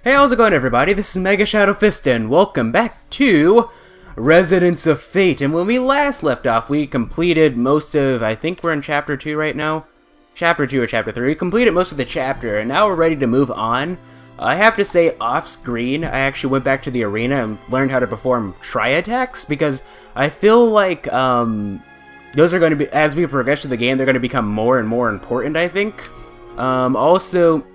Hey, how's it going, everybody? This is MegaShadowFist, and welcome back to Residents of Fate. And when we last left off, we completed most of, I think we're in Chapter 2 right now? Chapter 2 or Chapter 3. We completed most of the chapter, and now we're ready to move on. I have to say, off-screen, I actually went back to the arena and learned how to perform tri-attacks, because I feel like, those are going to be, as we progress through the game, they're going to become more and more important, I think. Also,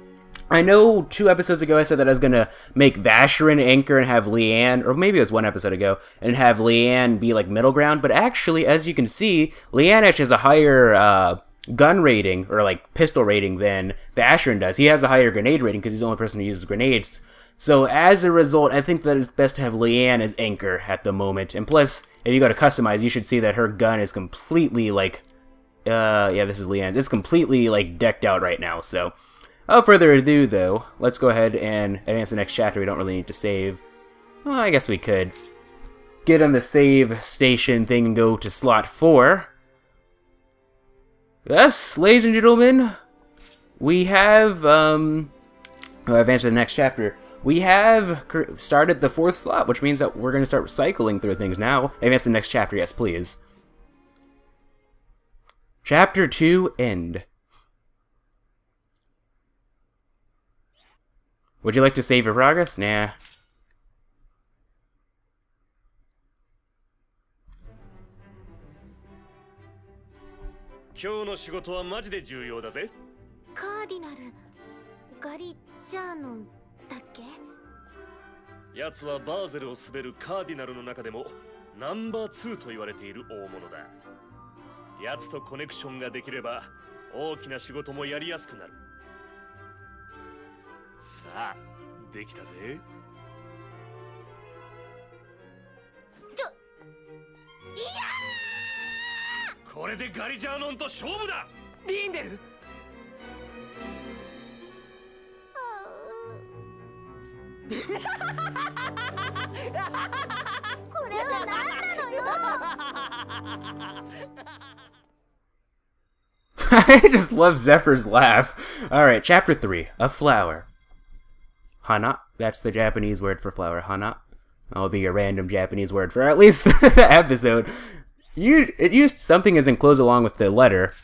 I know 2 episodes ago I said that I was going to make Vashyron anchor and have Leanne, or maybe it was 1 episode ago, and have Leanne be like middle ground, but actually, as you can see, Leanne actually has a higher gun rating, or like pistol rating, than Vashyron does. He has a higher grenade rating because he's the only person who uses grenades. So as a result, I think that it's best to have Leanne as anchor at the moment, and plus, if you go to customize, you should see that her gun is completely like, yeah, this is Leanne. It's completely like decked out right now, so without further ado, though, let's go ahead and advance the next chapter. We don't really need to save. Well, I guess we could get on the save station thing and go to slot 4. Yes, ladies and gentlemen, we have, advance to the next chapter. We have started the 4th slot, which means that we're going to start cycling through things now. Advance to the next chapter, yes, please. Chapter 2, End. Would you like to save your progress? Nah. Basel を滑るカーディナルの中でもナンバー2と言われている大物だ。奴とコネクションができれば大きな仕事もやりやすくなる。さあ、できたぜ。いやー！これでガリジャーノンと勝負だ。リンデル。これは何なのよ。I just love Zephyr's laugh. Alright, Chapter 3, A Flower. Hana, that's the Japanese word for flower. Hana. That'll be a random Japanese word for at least the episode. It used something as enclosed along with the letter.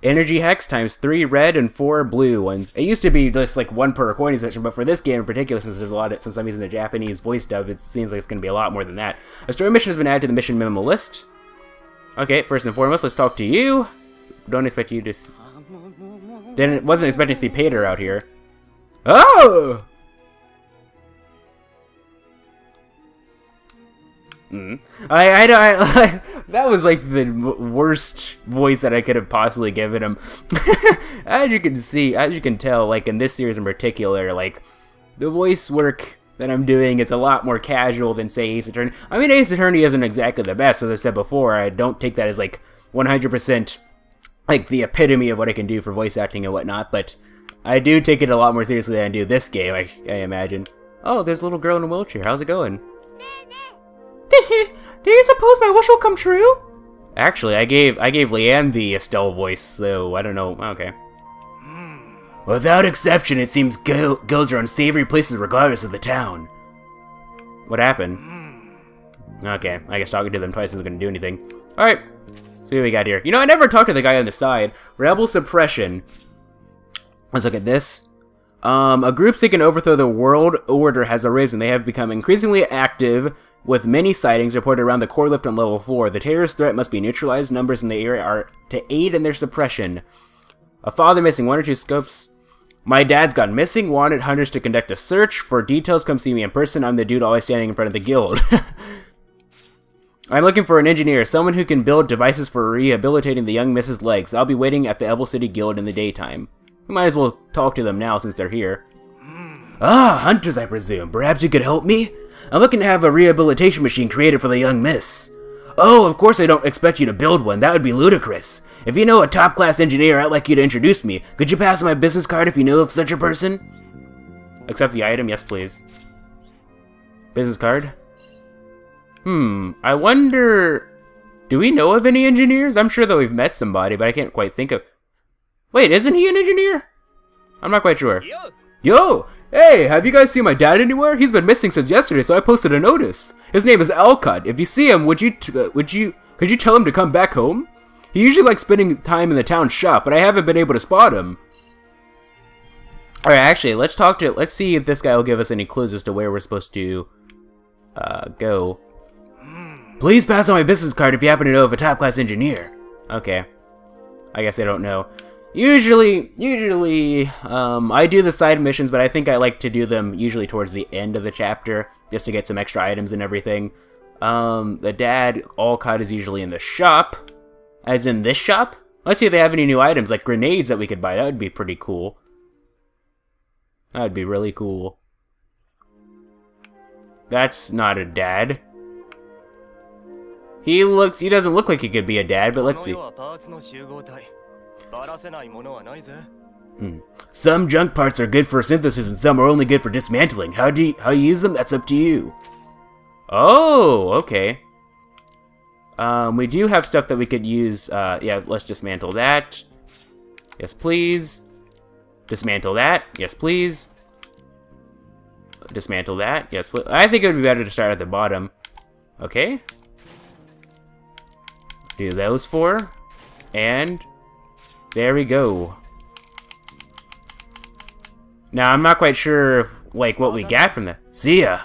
Energy hex times 3 red and 4 blue ones. It used to be just like 1 per recording session, but for this game in particular, since there's a lot of, since I'm using the Japanese voice dub, it seems like it's going to be a lot more than that. A story mission has been added to the mission minimal list. Okay, first and foremost, let's talk to you. Don't expect you to. Wasn't expecting to see Pater out here. Oh! That was like the worst voice that I could have possibly given him. As you can see, as you can tell, like in this series in particular, like the voice work that I'm doing is a lot more casual than, say, Ace Attorney. I mean, Ace Attorney isn't exactly the best, as I've said before. I don't take that as like 100% like the epitome of what I can do for voice acting and whatnot, but I do take it a lot more seriously than I do this game, I imagine. Oh, there's a little girl in a wheelchair. How's it going? Do you suppose my wish will come true? Actually, I gave Leanne the Estelle voice, so I don't know. Okay. Without exception, it seems guilds are unsavory places regardless of the town. What happened? Okay, I guess talking to them twice isn't going to do anything. Alright, so what we got here. You know, I never talked to the guy on the side. Rebel suppression. Let's look at this. A group seeking to overthrow the world order has arisen. They have become increasingly active, with many sightings reported around the core lift on level 4. The terrorist threat must be neutralized. Numbers in the area are to aid in their suppression. A father missing, 1 or 2 scopes. My dad's gone missing. Wanted hunters to conduct a search. For details, come see me in person. I'm the dude always standing in front of the guild. I'm looking for an engineer, someone who can build devices for rehabilitating the young Mrs. Legs. I'll be waiting at the Ebel City Guild in the daytime. We might as well talk to them now since they're here. Ah, hunters, I presume. Perhaps you could help me? I'm looking to have a rehabilitation machine created for the young miss. Oh, of course I don't expect you to build one. That would be ludicrous. If you know a top-class engineer, I'd like you to introduce me. Could you pass my business card if you know of such a person? Accept the item? Yes, please. Business card? I wonder... Do we know of any engineers? I'm sure that we've met somebody, but I can't quite think of... Wait, isn't he an engineer? I'm not quite sure. Yo! Hey, have you guys seen my dad anywhere? He's been missing since yesterday, so I posted a notice. His name is Alcud. If you see him, could you tell him to come back home? He usually likes spending time in the town shop, but I haven't been able to spot him. Alright, actually, let's see if this guy will give us any clues as to where we're supposed to go. Please pass on my business card if you happen to know of a top-class engineer. Okay. I guess I don't know. Usually, I do the side missions, but I think I like to do them usually towards the end of the chapter, just to get some extra items and everything. The dad, Alcott, is usually in the shop. As in this shop? Let's see if they have any new items, like grenades that we could buy. That would be pretty cool. That would be really cool. That's not a dad. He doesn't look like he could be a dad, but let's see. Some junk parts are good for synthesis and some are only good for dismantling. How you use them, that's up to you. Oh, okay. We do have stuff that we could use. Yeah, let's dismantle that. Yes, please. Dismantle that. Yes, please. Dismantle that. Yes, please. I think it would be better to start at the bottom. Okay. Do those four. And there we go. Now, I'm not quite sure if, like, what we got from that. See ya!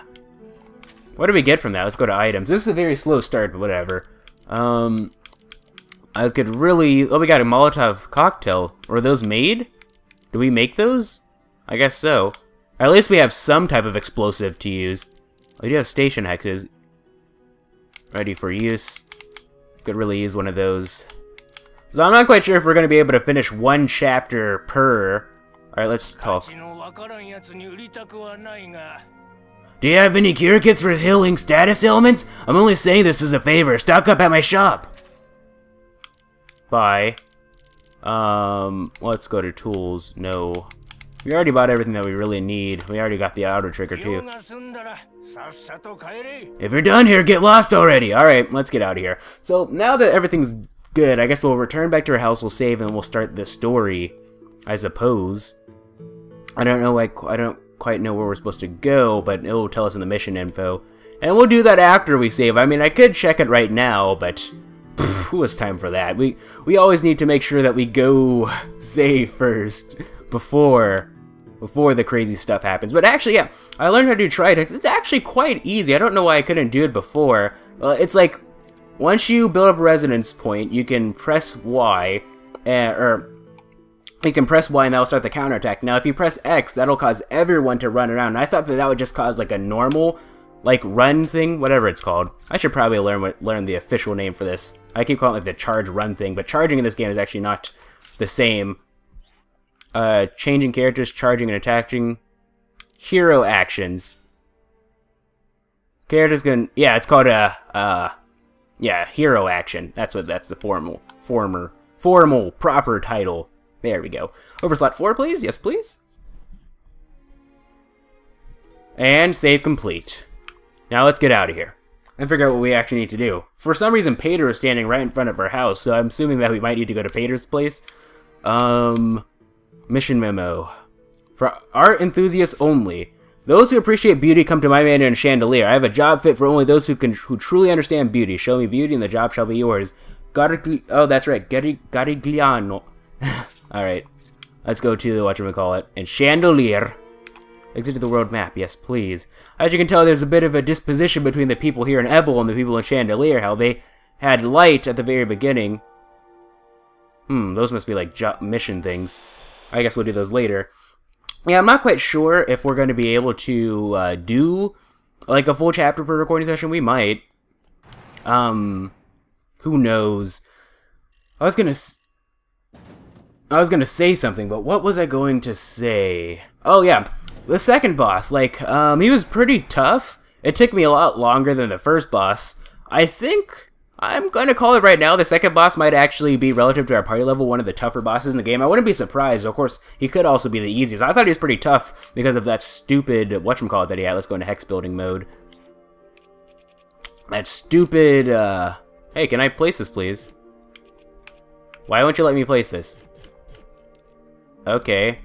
What do we get from that? Let's go to items. This is a very slow start, but whatever. I could really... Oh, we got a Molotov cocktail. Were those made? Do we make those? I guess so. At least we have some type of explosive to use. We do have station hexes. Ready for use. Could really use one of those. So I'm not quite sure if we're going to be able to finish one chapter per. Alright, let's talk. Do you have any cure kits for healing status ailments? I'm only saying this as a favor. Stock up at my shop. Bye. Let's go to tools. No. We already bought everything that we really need. We already got the auto trigger too. If you're done here, get lost already. Alright, let's get out of here. So now that everything's good, I guess we'll return back to our house, we'll save, and we'll start the story, I suppose. I don't quite know where we're supposed to go, but it will tell us in the mission info. And we'll do that after we save. I mean, I could check it right now, but who has time for that? We always need to make sure that we go save first before the crazy stuff happens. But actually, yeah, I learned how to do Tritex. It's actually quite easy. I don't know why I couldn't do it before. It's like, once you build up a resonance point, you can press Y, or you can press Y and that'll start the counterattack. Now, if you press X, that'll cause everyone to run around. And I thought that would just cause like a normal, like, run thing, whatever it's called. I should probably learn the official name for this. I keep calling it like the charge run thing, but charging in this game is actually not the same. Changing characters, charging and attacking. Hero actions. Characters can, yeah, it's called yeah, hero action. That's the formal proper title. There we go. Over slot 4, please. Yes, please. And save complete. Now let's get out of here and figure out what we actually need to do. For some reason, Pater is standing right in front of our house, so I'm assuming that we might need to go to Pater's place. Mission memo. For art enthusiasts only. Those who appreciate beauty come to my manor in Chandelier. I have a job fit for only those who truly understand beauty. Show me beauty and the job shall be yours. Oh, that's right. Garigliano. Alright. Let's go to the whatchamacallit. And Chandelier. Exit to the world map. Yes, please. As you can tell, there's a bit of a disposition between the people here in Ebel and the people in Chandelier. How they had light at the very beginning. Those must be like mission things. I guess we'll do those later. Yeah, I'm not quite sure if we're going to be able to do like a full chapter per recording session. We might. Who knows? I was gonna say something, but what was I going to say? Oh yeah, the second boss. Like, he was pretty tough. It took me a lot longer than the first boss. I think I'm going to call it right now. The second boss might actually be, relative to our party level, one of the tougher bosses in the game. I wouldn't be surprised. Of course, he could also be the easiest. I thought he was pretty tough because of that stupid whatchamacallit that he had. Let's go into hex building mode. That stupid, Hey, can I place this, please? Why won't you let me place this? Okay.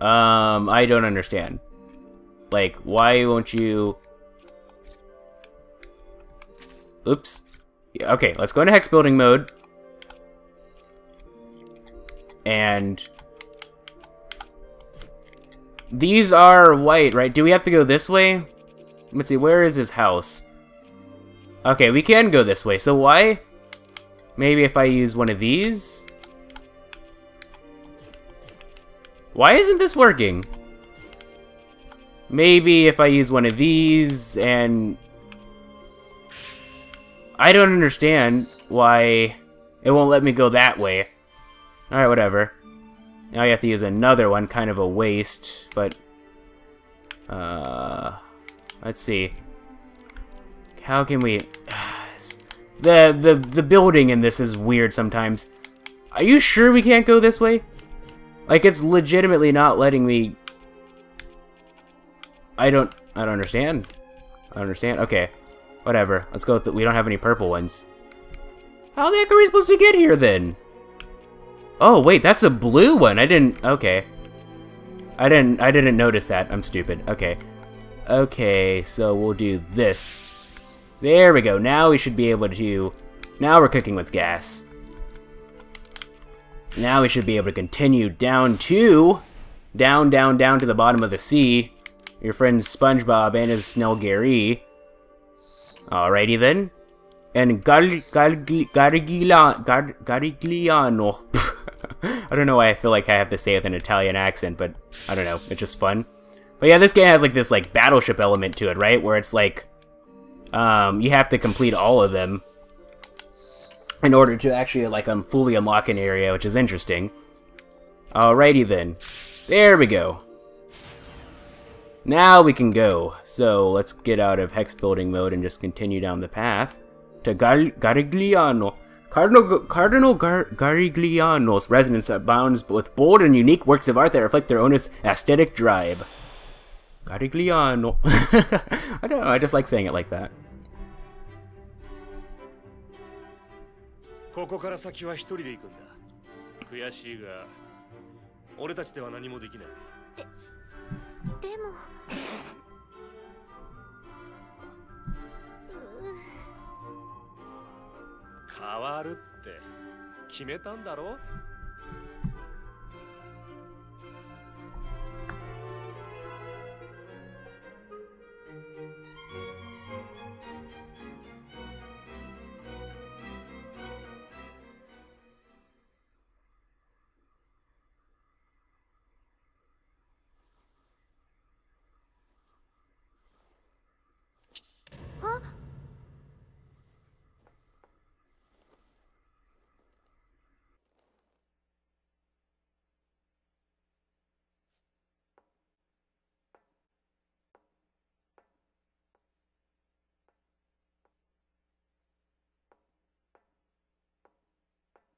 I don't understand. Like, why won't you... Oops. Yeah, okay, let's go into hex building mode. And... These are white, right? Do we have to go this way? Let's see, where is his house? Okay, we can go this way, so why? Maybe if I use one of these? Why isn't this working? Maybe if I use one of these and... I don't understand why it won't let me go that way. Alright, whatever. Now you have to use another one, kind of a waste, but... let's see. How can we... The building in this is weird sometimes. Are you sure we can't go this way? Like, it's legitimately not letting me... I don't understand. I don't understand. Okay. Whatever. Let's go with we don't have any purple ones. How the heck are we supposed to get here, then? Oh, wait, that's a blue one. I didn't... Okay. I didn't notice that. I'm stupid. Okay. Okay, so we'll do this. There we go. Now we should be able to... Now we're cooking with gas. Now we should be able to continue down to... Down to the bottom of the sea. Your friends SpongeBob and his Snell Gary. Alrighty then. And Garigliano. I don't know why I feel like I have to say it with an Italian accent, but I don't know. It's just fun. But yeah, this game has like this like battleship element to it, right? Where it's like you have to complete all of them in order to actually like fully unlock an area, which is interesting. Alrighty then. There we go. Now we can go. So let's get out of hex building mode and just continue down the path to Garigliano. Cardinal Garigliano's residence abounds with bold and unique works of art that reflect their owner's aesthetic drive. Garigliano. I don't know, I just like saying it like that. ここから先は一人で行くんだ。悔しいが、俺たちでは何もできない。でも変わるって決めたんだろ。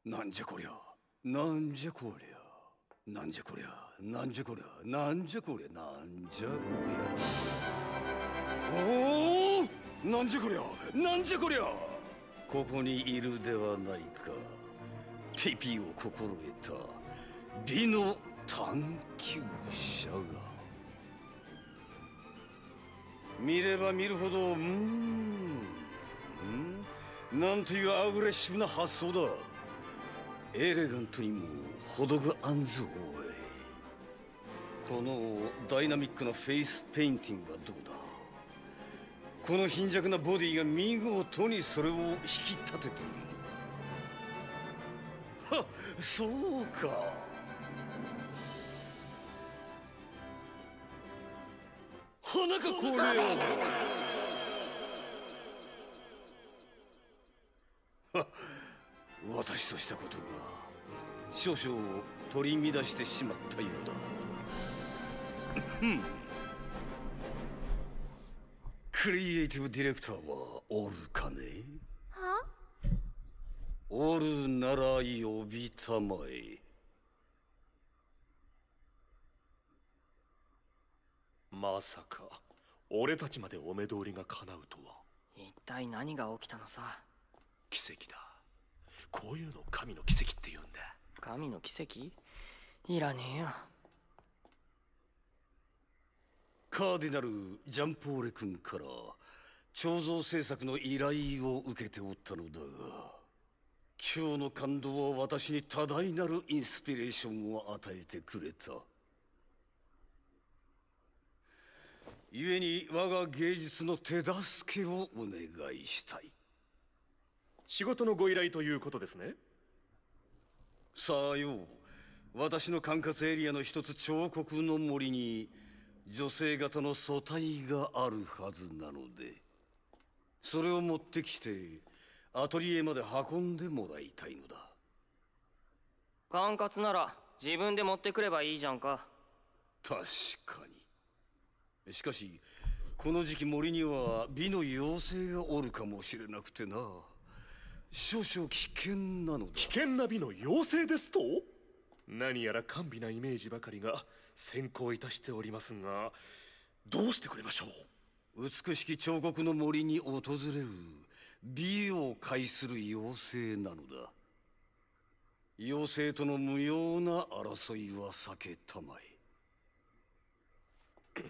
なんじゃこりゃ、なんじゃこりゃ、なんじゃこりゃ、なんじゃこりゃ、なんじゃこりゃ、なんじゃこりゃ。おお、なんじゃこりゃ、なんじゃこりゃ。ここにいるではないか。ピピを心得た美の探求者が。見れば見るほど、なんというアグレッシブな発想だ。エレガントにも程があんぞ。このダイナミックなフェイスペインティングはどうだ。この貧弱なボディが見事にそれを引き立てている。は、そうか。花かこれよ。私としたことが少々取り乱してしまったようだ。クリエイティブディレクターはおるかね。は？おるなら呼びたまえ。まさか俺たちまでお目通りが叶うとは。一体何が起きたのさ。奇跡だ。こういうのを神の奇跡って言うんだ。神の奇跡？いらねえよ。カーディナル・ジャンポーレ君から彫像制作の依頼を受けておったのだが、今日の感動は私に多大なるインスピレーションを与えてくれた。故に我が芸術の手助けをお願いしたい。仕事のご依頼ということですね。さあよ、私の管轄エリアの一つ彫刻の森に女性型の素体があるはずなので、それを持ってきてアトリエまで運んでもらいたいのだ。管轄なら自分で持ってくればいいじゃんか。確かに。しかしこの時期森には美の妖精がおるかもしれなくてな、少々危険なのだ。危険な美の妖精ですと？何やら甘美なイメージばかりが先行いたしておりますが、どうしてくれましょう。美しき彫刻の森に訪れる美を介する妖精なのだ。妖精との無用な争いは避けたまえ。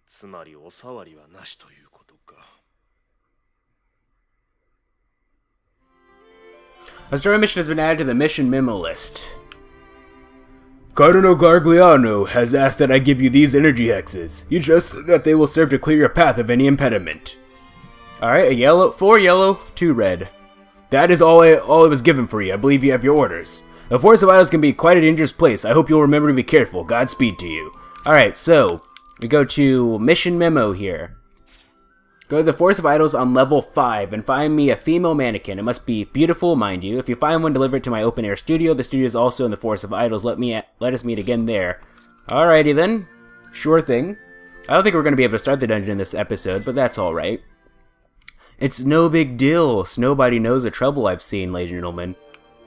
つまりお触りはなしということか。A story mission has been added to the mission memo list. Cardinal Garigliano has asked that I give you these energy hexes. You trust that they will serve to clear your path of any impediment. Alright, a yellow, 4 yellow, 2 red. That is all I was given for you. I believe you have your orders. The Forest of Idols can be quite a dangerous place. I hope you'll remember to be careful. Godspeed to you. Alright, so we go to mission memo here. Go to the Forest of Idols on level 5 and find me a female mannequin. It must be beautiful, mind you. If you find one, deliver it to my open air studio. The studio is also in the Forest of Idols. Let us meet again there. Alrighty then. Sure thing. I don't think we're going to be able to start the dungeon in this episode, but that's alright. It's no big deal. Nobody knows the trouble I've seen, ladies and gentlemen.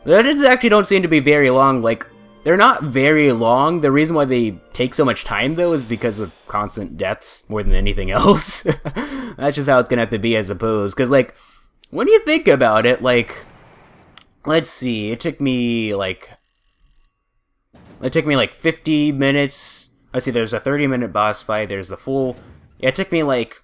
The dungeons actually don't seem to be very long. Like, they're not very long. The reason why they take so much time, though, is because of constant deaths more than anything else. That's just how it's gonna have to be, I suppose. Because, like, when you think about it, like, let's see, it took me like 50 minutes. Let's see, there's a 30-minute boss fight. There's the full. Yeah, it took me like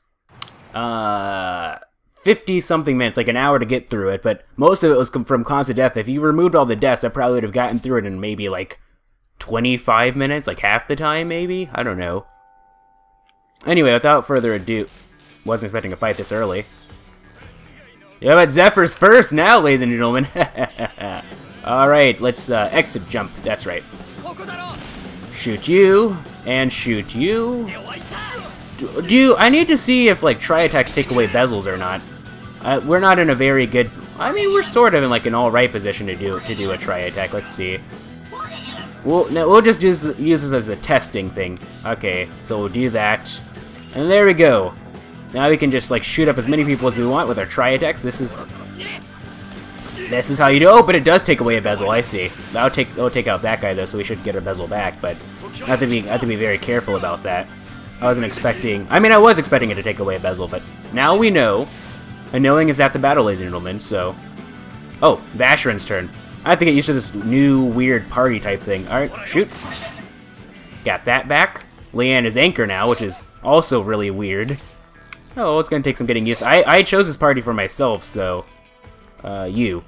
50-something minutes, like an hour to get through it, but most of it was from constant death. If you removed all the deaths, I probably would have gotten through it in maybe like 25 minutes, like half the time, maybe? I don't know. Anyway, without further ado, wasn't expecting a fight this early. Yeah, but Zephyr's first now, ladies and gentlemen. Alright, let's exit jump, that's right. Shoot you, and shoot you. I need to see if, like, tri-attacks take away bezels or not. We're not in a very good... I mean, we're sort of in, like, an alright position to do a tri-attack. Let's see. We'll just use this as a testing thing. Okay, so we'll do that. And there we go. Now we can just, like, shoot up as many people as we want with our tri-attacks. This is how you do... Oh, but it does take away a bezel, I see. That'll take out that guy, though, so we should get our bezel back, but I have to be very careful about that. I wasn't expecting... I mean, I was expecting it to take away a bezel, but now we know. And knowing is half the battle, ladies and gentlemen, so... Oh, Vashyron's turn. I have to get used to this new, weird party type thing. Alright, shoot. Got that back. Leanne is anchor now, which is also really weird. Oh, it's gonna take some getting used to. I chose this party for myself, so... you.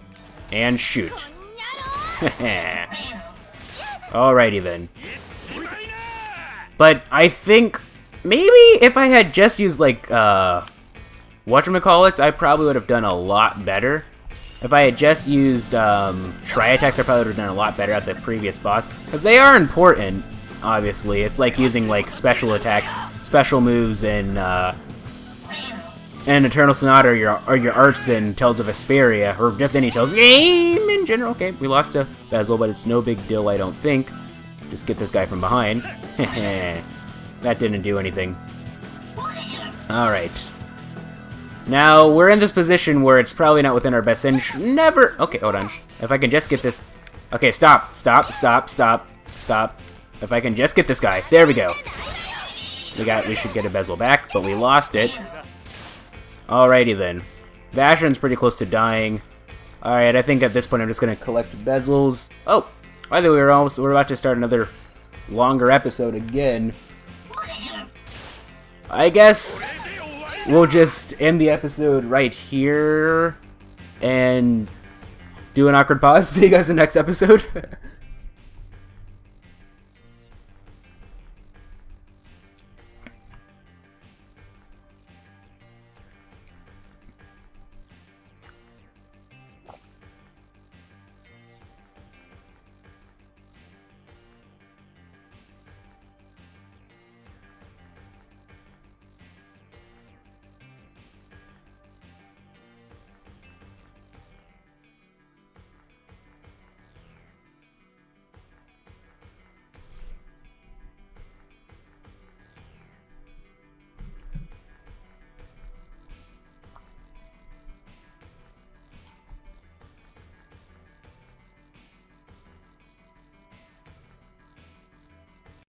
And shoot. Alrighty then. But I think... maybe if I had just used, like, whatchamacallits, I probably would have done a lot better. If I had just used, tri-attacks, I probably would have done a lot better at the previous boss. Because they are important, obviously. It's like using, like, special attacks, special moves in, Eternal Sonata or your arts in Tales of Vesperia, or just any Tales game in general. Okay, we lost a bezel, but it's no big deal, I don't think. Just get this guy from behind. That didn't do anything. Alright. Now, we're in this position where it's probably not within our best interest. Never... Okay, hold on. If I can just get this... Okay, stop. Stop. If I can just get this guy. There we go. We should get a bezel back, but we lost it. Alrighty then. Vashyron's pretty close to dying. Alright, I think at this point I'm just going to collect bezels. Oh! By the way, we're about to start another longer episode again. I guess we'll just end the episode right here and do an awkward pause. See you guys in the next episode.